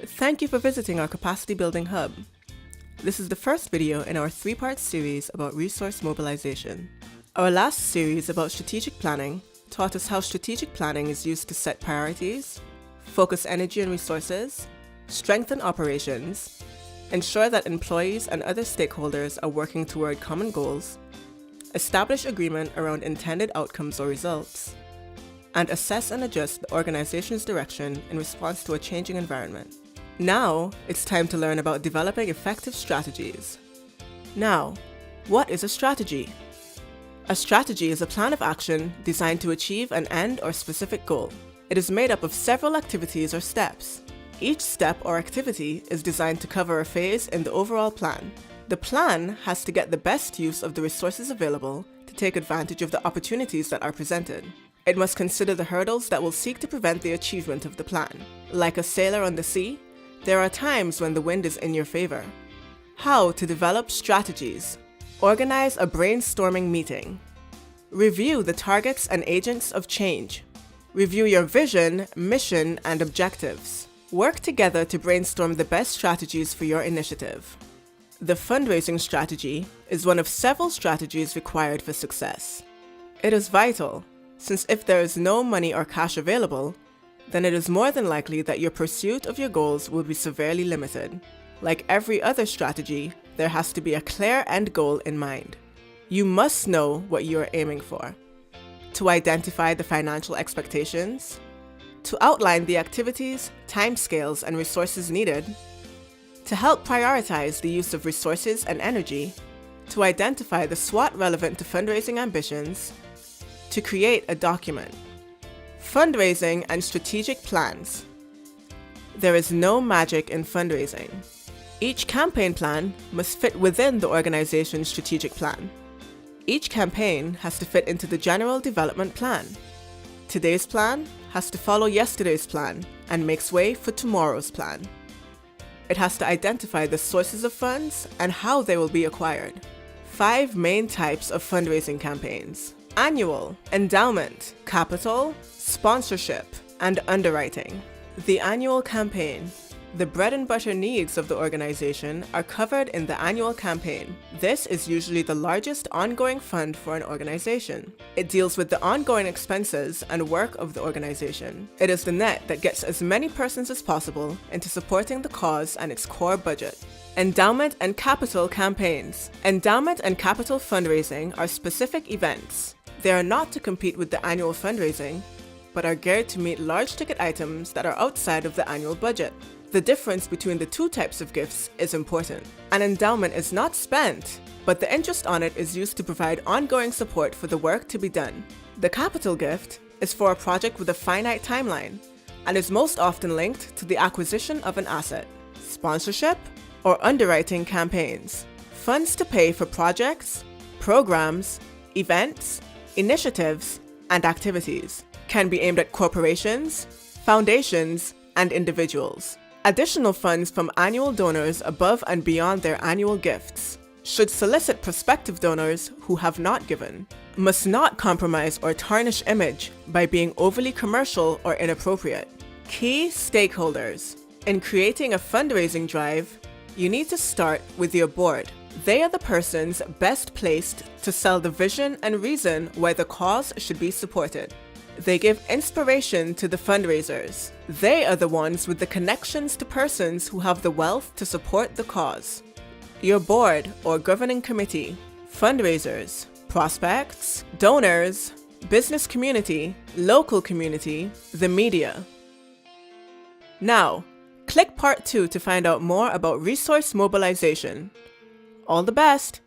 Thank you for visiting our Capacity Building Hub. This is the first video in our three-part series about resource mobilization. Our last series about strategic planning taught us how strategic planning is used to set priorities, focus energy and resources, strengthen operations, ensure that employees and other stakeholders are working toward common goals, establish agreement around intended outcomes or results, and assess and adjust the organization's direction in response to a changing environment. Now, it's time to learn about developing effective strategies. Now, what is a strategy? A strategy is a plan of action designed to achieve an end or specific goal. It is made up of several activities or steps. Each step or activity is designed to cover a phase in the overall plan. The plan has to get the best use of the resources available to take advantage of the opportunities that are presented. It must consider the hurdles that will seek to prevent the achievement of the plan. Like a sailor on the sea, there are times when the wind is in your favor. How to develop strategies. Organize a brainstorming meeting. Review the targets and agents of change. Review your vision, mission, and objectives. Work together to brainstorm the best strategies for your initiative. The fundraising strategy is one of several strategies required for success. It is vital, since if there is no money or cash available, then it is more than likely that your pursuit of your goals will be severely limited. Like every other strategy, there has to be a clear end goal in mind. You must know what you are aiming for. To identify the financial expectations, to outline the activities, timescales, and resources needed, to help prioritize the use of resources and energy, to identify the SWOT relevant to fundraising ambitions, to create a document. Fundraising and strategic plans. There is no magic in fundraising. Each campaign plan must fit within the organization's strategic plan. Each campaign has to fit into the general development plan. Today's plan has to follow yesterday's plan and makes way for tomorrow's plan. It has to identify the sources of funds and how they will be acquired. 5 main types of fundraising campaigns: annual, endowment, capital, sponsorship, and underwriting. The annual campaign. The bread and butter needs of the organization are covered in the annual campaign. This is usually the largest ongoing fund for an organization. It deals with the ongoing expenses and work of the organization. It is the net that gets as many persons as possible into supporting the cause and its core budget. Endowment and capital campaigns. Endowment and capital fundraising are specific events. They are not to compete with the annual fundraising, but are geared to meet large ticket items that are outside of the annual budget. The difference between the two types of gifts is important. An endowment is not spent, but the interest on it is used to provide ongoing support for the work to be done. The capital gift is for a project with a finite timeline and is most often linked to the acquisition of an asset. Sponsorship or underwriting campaigns. Funds to pay for projects, programs, events, initiatives, and activities. Can be aimed at corporations, foundations, and individuals. Additional funds from annual donors above and beyond their annual gifts. Should solicit prospective donors who have not given. Must not compromise or tarnish image by being overly commercial or inappropriate. Key stakeholders. In creating a fundraising drive, you need to start with your board. They are the persons best placed to sell the vision and reason why the cause should be supported. They give inspiration to the fundraisers. They are the ones with the connections to persons who have the wealth to support the cause. Your board or governing committee, fundraisers, prospects, donors, business community, local community, the media. Now, click part 2 to find out more about resource mobilization. All the best!